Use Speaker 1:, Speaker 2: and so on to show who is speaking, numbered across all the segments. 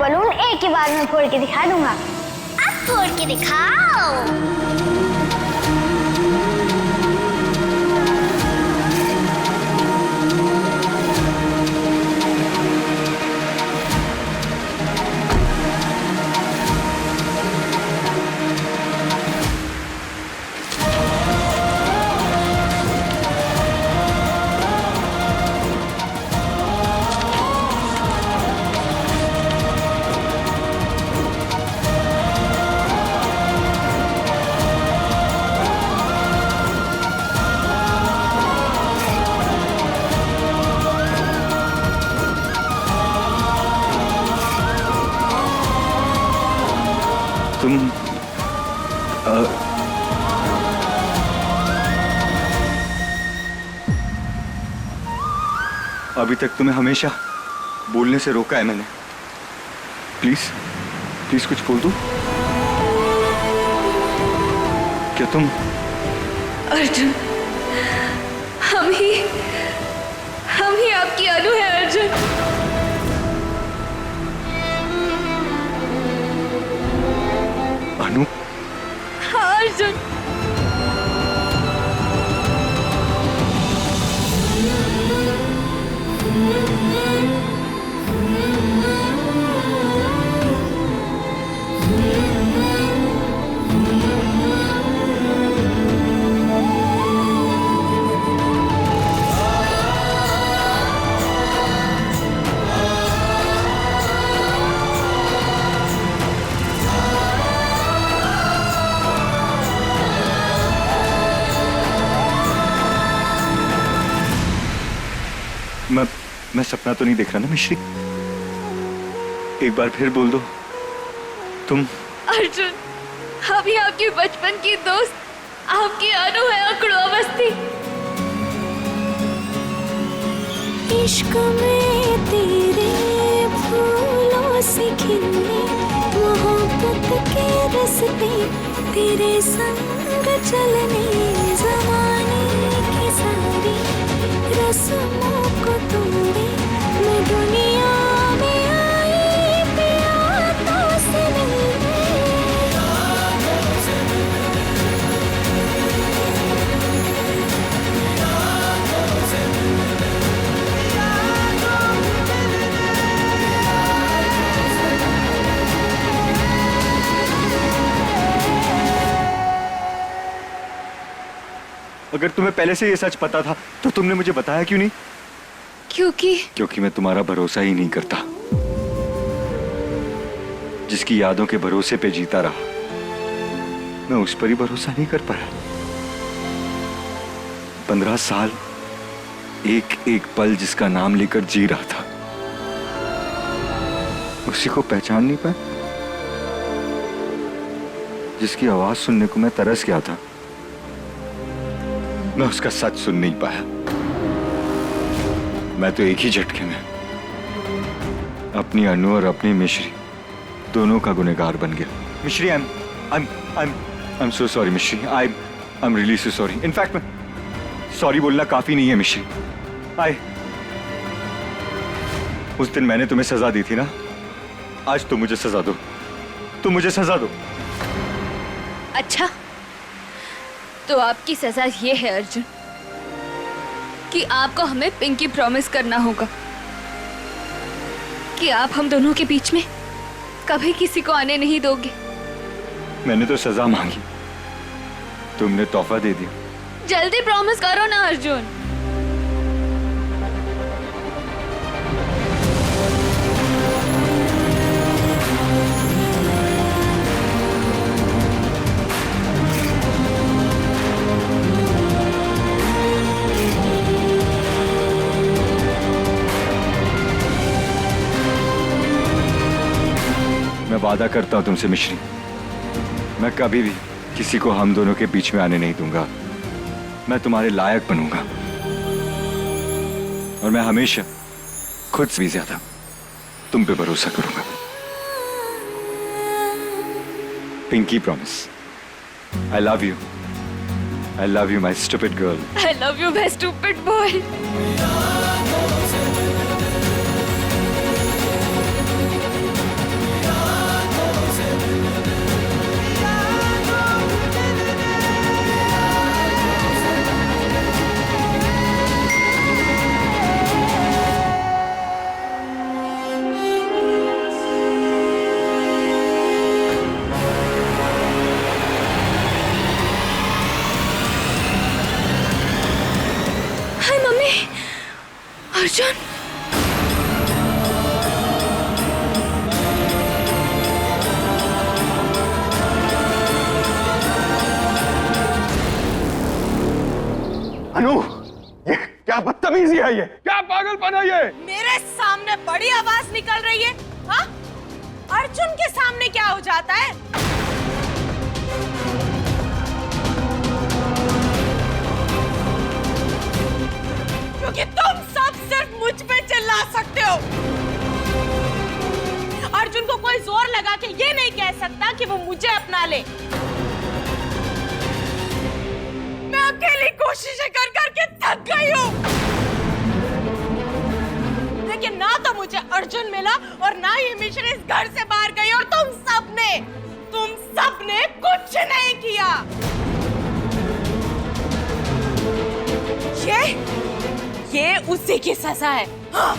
Speaker 1: Balloon एक ही बार में फोड़ के दिखा दूंगा। अब फोड़ के दिखाओ।
Speaker 2: तुम अभी तक तुम्हें हमेशा बोलने से रोका है मैंने। प्लीज प्लीज कुछ बोल दो। क्या तुम?
Speaker 3: अर्जुन, हम ही आपकी अनु है अर्जुन।
Speaker 2: अनु?
Speaker 3: हाँ अर्जुन।
Speaker 2: मैं सपना तो नहीं देख रहा ना मिश्री? एक बार फिर बोल दो। तुम?
Speaker 3: अर्जुन, हम ही आपकी बचपन की दोस्त, आपकी अनु है अकड़ो अवस्थी।
Speaker 4: इश्क में तेरे फूलों से खिले मोहब्बत के रस्ते तेरे संग चलने ज़माने की सारी रस्मों को तोड़े मैं दुनिया में आई प्यारों से मिलने।
Speaker 2: अगर तुम्हें पहले से ये सच पता था तो तुमने मुझे बताया क्यों नहीं?
Speaker 3: क्योंकि
Speaker 2: मैं तुम्हारा भरोसा ही नहीं करता। जिसकी यादों के भरोसे पे जीता रहा, मैं उस पर ही भरोसा नहीं कर पाया। 15 साल एक एक पल जिसका नाम लेकर जी रहा था, उसी को पहचान नहीं पाया। जिसकी आवाज सुनने को मैं तरस गया था, मैं उसका सच सुन नहीं पाया। मैं तो एक ही झटके में अपनी अनु और अपनी मिश्री दोनों का गुनहगार बन गया। मिश्री, I'm so sorry मिश्री। I'm really so sorry। In fact मैं सॉरी बोलना काफी नहीं है मिश्री। उस दिन मैंने तुम्हें सजा दी थी ना, आज तुम मुझे सजा दो। तुम मुझे सजा दो।
Speaker 3: अच्छा, तो आपकी सजा ये है अर्जुन कि आपको हमें पिंकी प्रॉमिस करना होगा कि आप हम दोनों के बीच में कभी किसी को आने नहीं दोगे।
Speaker 2: मैंने तो सजा मांगी, तुमने तोहफा दे दिया।
Speaker 3: जल्दी प्रॉमिस करो ना अर्जुन।
Speaker 2: मैं वादा करता हूं तुमसे मिश्री, मैं कभी भी किसी को हम दोनों के बीच में आने नहीं दूंगा। मैं तुम्हारे लायक बनूंगा और मैं हमेशा खुद से भी ज्यादा तुम पे भरोसा करूंगा। Pinky promise. I love you. I love you, my stupid girl.
Speaker 3: I love you, my stupid boy. Arjun,
Speaker 5: Anu, ये क्या बदतमीजी है, ये क्या पागलपन है ये?
Speaker 6: मेरे सामने बड़ी आवाज निकल रही है, हाँ? अर्जुन के सामने क्या हो जाता है? क्योंकि तुम सब सिर्फ मुझ पे चिल्ला सकते हो। अर्जुन को कोई जोर लगा के ये नहीं कह सकता कि वो मुझे अपना ले। मैं अकेली कोशिशें कर करके थक गई हूँ, लेकिन ना तो मुझे अर्जुन मिला और ना ही मिश्री इस घर से बाहर गई, और तुम सबने कुछ नहीं किया। ये उसी की सजा है। हाँ।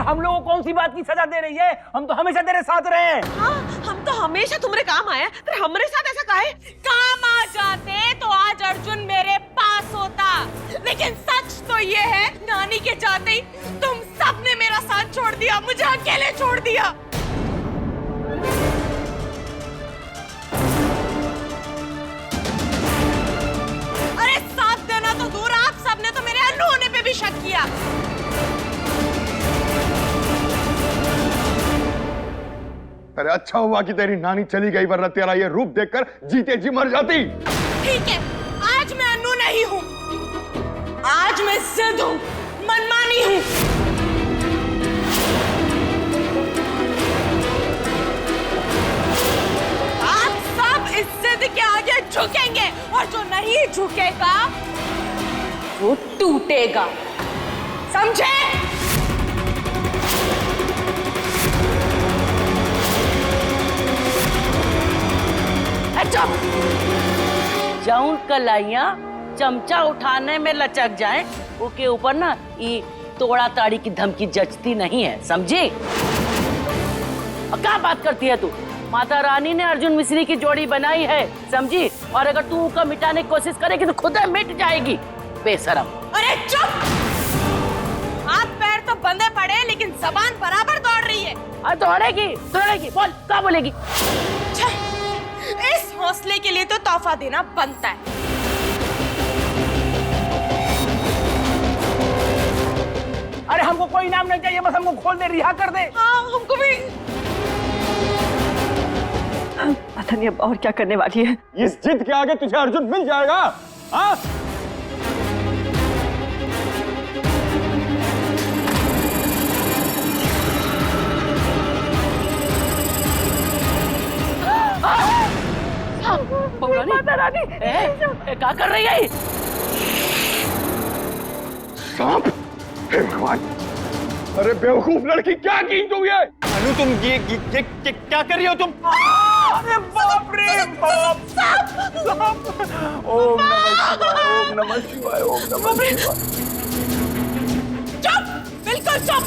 Speaker 7: हम लोगों को कौन सी बात की सजा दे रही है? हम तो हमेशा तेरे साथ रहे हैं।
Speaker 6: हाँ, हम तो हमेशा तुम्हारे काम आए, फिर हमारे साथ ऐसा काहे? काम आ जाते तो आज अर्जुन मेरे पास होता, लेकिन सच तो ये है, नानी के जाते ही तुम सबने मेरा साथ छोड़ दिया, मुझे अकेले छोड़ दिया। अरे साथ देना तो दूर, आप सबने तो मेरे अन्नू होने पे भी शक किया।
Speaker 5: अरे अच्छा हुआ कि तेरी नानी चली गई, वरना तेरा ये रूप देखकर जीते जी मर जाती।
Speaker 6: ठीक है, आज मैं अन्नू नहीं हूँ, आज मैं जिद हूँ, मनमानी हूँ। आप सब इस जिद के आगे झुकेंगे, और जो नहीं झुकेगा वो टूटेगा, समझे?
Speaker 8: जौन कलाइया चमचा उठाने में लचक जाए, उसके ऊपर ना ये तोड़ा ताड़ी की धमकी जचती नहीं है, समझी? और क्या बात करती है तू? माता रानी ने अर्जुन मिश्री की जोड़ी बनाई है, समझी? और अगर तू उसका मिटाने की कोशिश करेगी तो खुद मिट जाएगी, बेशरम।
Speaker 6: अरे चुप! हाथ पैर तो बंधे पड़े, लेकिन जबान बराबर दौड़ रही है।
Speaker 8: दौड़ेगी, बोल, क्या बोलेगी?
Speaker 6: इस हौसले के लिए तो तोहफा देना बनता है।
Speaker 7: अरे हमको कोई नाम नहीं चाहिए, बस हमको खोल दे, रिहा कर दे।
Speaker 6: हाँ, हमको भी।
Speaker 9: पता नहीं अब और क्या करने वाली है।
Speaker 5: इस जिद के आगे तुझे अर्जुन मिल जाएगा। हाँ?
Speaker 8: माता रानी, क्या कर रही है?
Speaker 5: सांप! हे भगवान! अरे बेवकूफ लड़की, क्या की तुम ये?
Speaker 2: अनु, तुम ये क्या कर रही हो तुम?
Speaker 7: अरे बाप रे बाप! ओम नमः शिवाय, ओम नमः शिवाय।
Speaker 6: चुप! बिल्कुल चुप!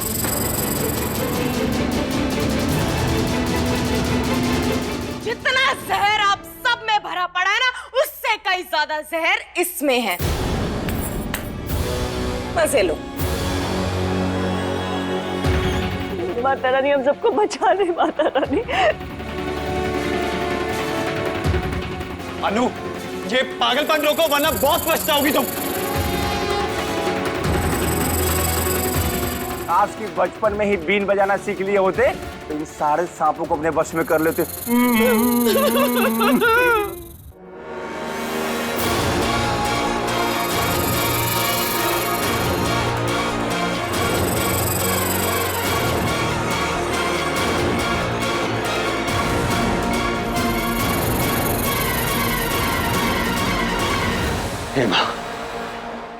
Speaker 6: जितना जहर आप सब में भरा पड़ा है ना, उससे कई ज्यादा जहर इसमें है। मजे लो।
Speaker 9: माता रानी, हम सबको बचा ले, माता रानी।
Speaker 2: अनु, ये पागलपन रोको, वरना बहुत पछताओगी तुम।
Speaker 7: आज की बचपन में ही बीन बजाना सीख लिए होते तो इन सारे सांपों को अपने वश में कर लेते।
Speaker 5: हे माँ,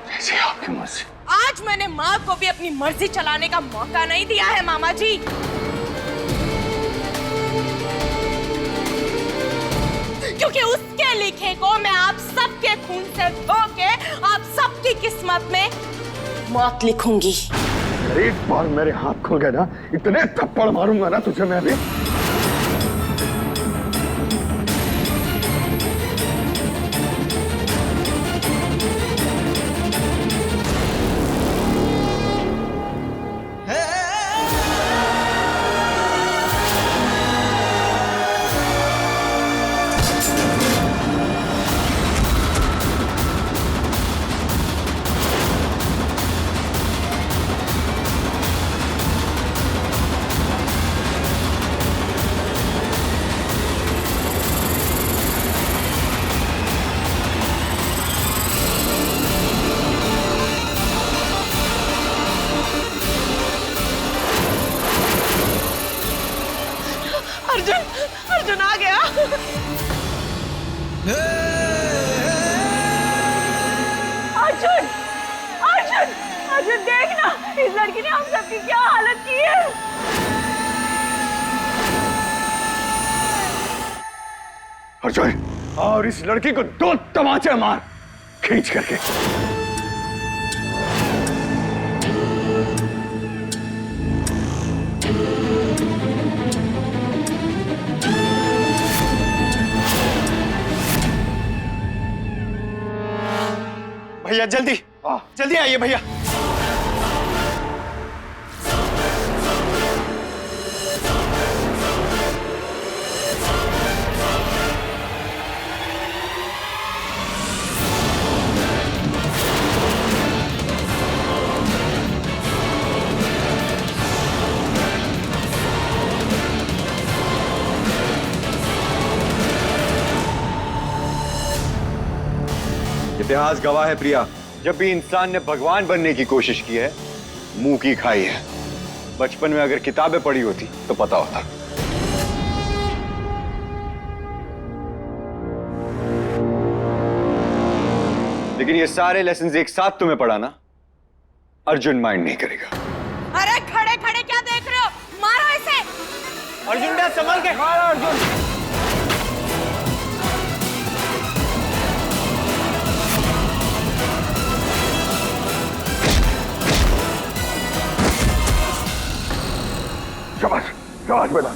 Speaker 5: कैसे आपकी मर्जी?
Speaker 6: आज मैंने माँ को भी अपनी मर्जी चलाने का मौका नहीं दिया है मामा जी। क्योंकि उसके लिखे को मैं आप सबके खून से धो के आप सबकी किस्मत में मौत लिखूंगी।
Speaker 5: एक बार मेरे हाथ खुल गए ना, इतने थप्पड़ मारूंगा ना तुझे मैं अभी।
Speaker 9: देखना इस लड़की ने हम सबकी क्या हालत की है।
Speaker 5: अर्जुन, और इस लड़की को 2 तमाचे मार, खींच करके।
Speaker 10: भैया जल्दी जल्दी आइए भैया।
Speaker 5: इतिहास गवाह है प्रिया, जब भी इंसान ने भगवान बनने की कोशिश की है, मुंह की खाई है। बचपन में अगर किताबें पढ़ी होती तो पता होता। लेकिन ये सारे लेसन्स एक साथ तुम्हें पढ़ाना अर्जुन माइंड नहीं करेगा।
Speaker 6: अरे खड़े खड़े क्या देख रहे हो, मारो इसे।
Speaker 10: अर्जुन भैया संभल के मारो अर्जुन।
Speaker 5: शाबाश, शाबाश बेटा।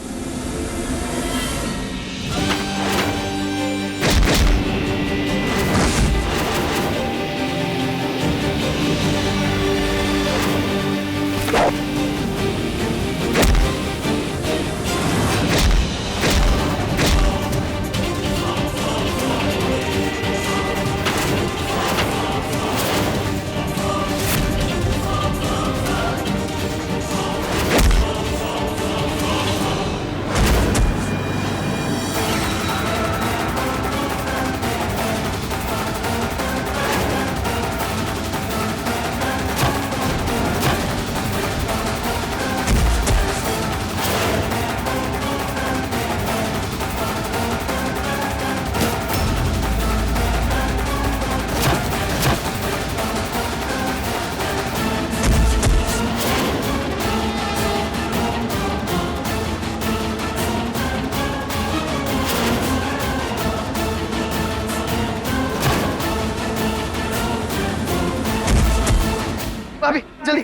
Speaker 10: भाभी जल्दी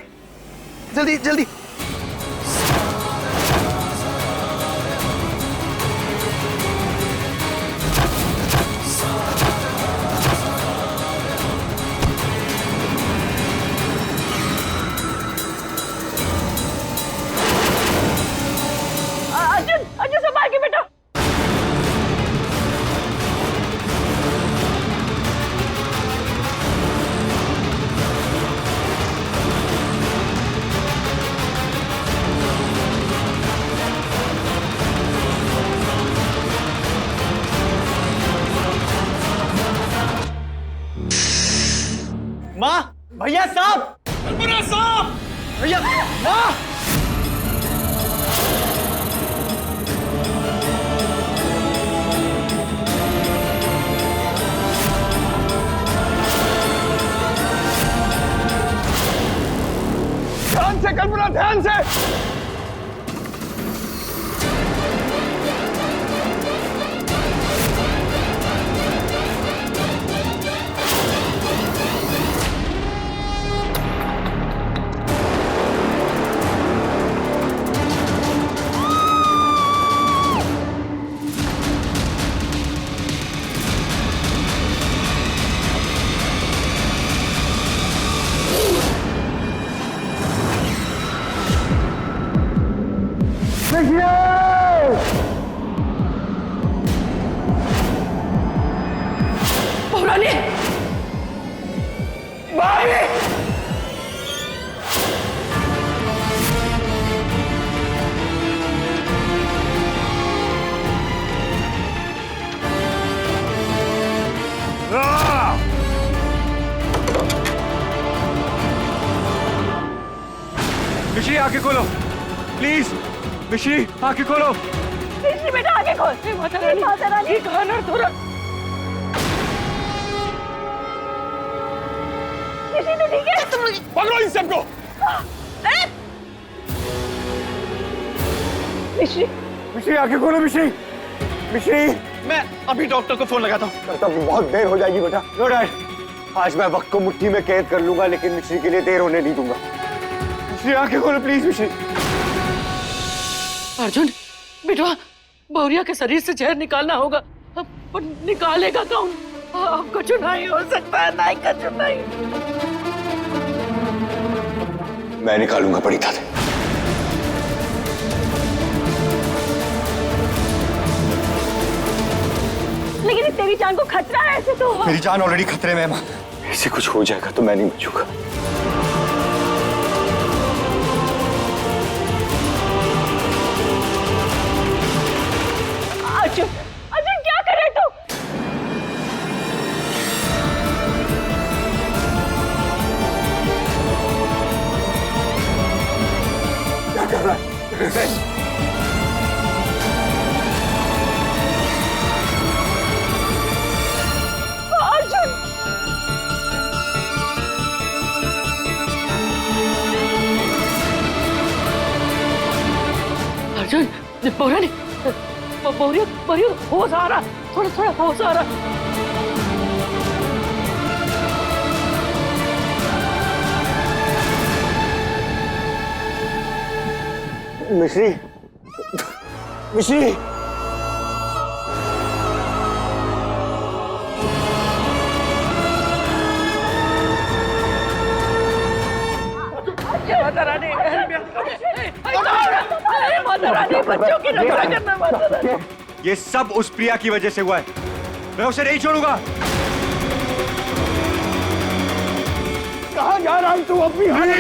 Speaker 10: जल्दी जल्दी।
Speaker 9: अर्जुन अर्जुन संभाल के बेटा।
Speaker 10: माँ भैया साहब, साहब भैया माँ।
Speaker 5: ध्यान से कल्पना, ध्यान से।
Speaker 9: पौराणी
Speaker 2: मिश्री आंखें खोलो प्लीज। मिश्री आंखें खोलो।
Speaker 9: मिश्री बेटा आगे खोल। माता रानी खाना थोड़ा। मिश्री तो ठीक है।
Speaker 10: पकड़ो इन सबको।
Speaker 5: मिश्री आंखें खोलो मिश्री। मिश्री
Speaker 10: मैं अभी डॉक्टर को फोन लगाता हूँ।
Speaker 5: तब बहुत देर हो जाएगी बेटा। नो डैड, आज मैं वक्त को मुट्ठी में कैद कर लूंगा लेकिन मिश्री के लिए देर होने नहीं दूंगा। मिश्री आंखें खोलो प्लीज मिश्री।
Speaker 8: अर्जुन बेटवा, बहुरिया के शरीर से जहर निकालना होगा। अब निकालेगा कौन? आपको चुनाई हो सकता है, नहीं का चुनाई।
Speaker 5: मैं निकालूंगा बड़ी दादी।
Speaker 9: लेकिन तेरी जान को खतरा है ऐसे तो।
Speaker 5: मेरी जान ऑलरेडी खतरे में है मां। इसे कुछ हो जाएगा तो मैं नहीं बचूंगा।
Speaker 9: अर्जुन, अर्जुन क्या कर रहे तू?
Speaker 5: क्या कर रहा है?
Speaker 8: अर्जुन, बहुरिया बहुरिया होश आ रहा, थोड़ा थोड़ा होश आ रहा।
Speaker 5: मिश्री, मिश्री।
Speaker 8: माता रानी, माता रानी, बच्चों की रक्षा करना माता रानी।
Speaker 5: ये सब उस प्रिया की वजह से हुआ है। मैं उसे नहीं छोड़ूंगा। कहाँ जा रहा है तू अपनी हालत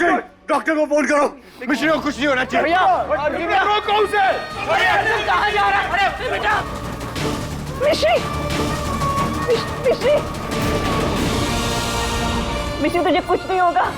Speaker 5: में? डॉक्टर को फोन करो। मिश्री को कुछ नहीं होना चाहिए।
Speaker 10: भैया रोको उसे।
Speaker 8: कहाँ जा रहा है? अरे बेटा,
Speaker 9: मिश्री, मिश्री, मिश्री तुझे कुछ नहीं होगा।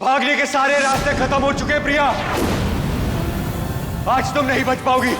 Speaker 5: भागने के सारे रास्ते खत्म हो चुके हैं प्रिया। आज तुम नहीं बच पाओगी।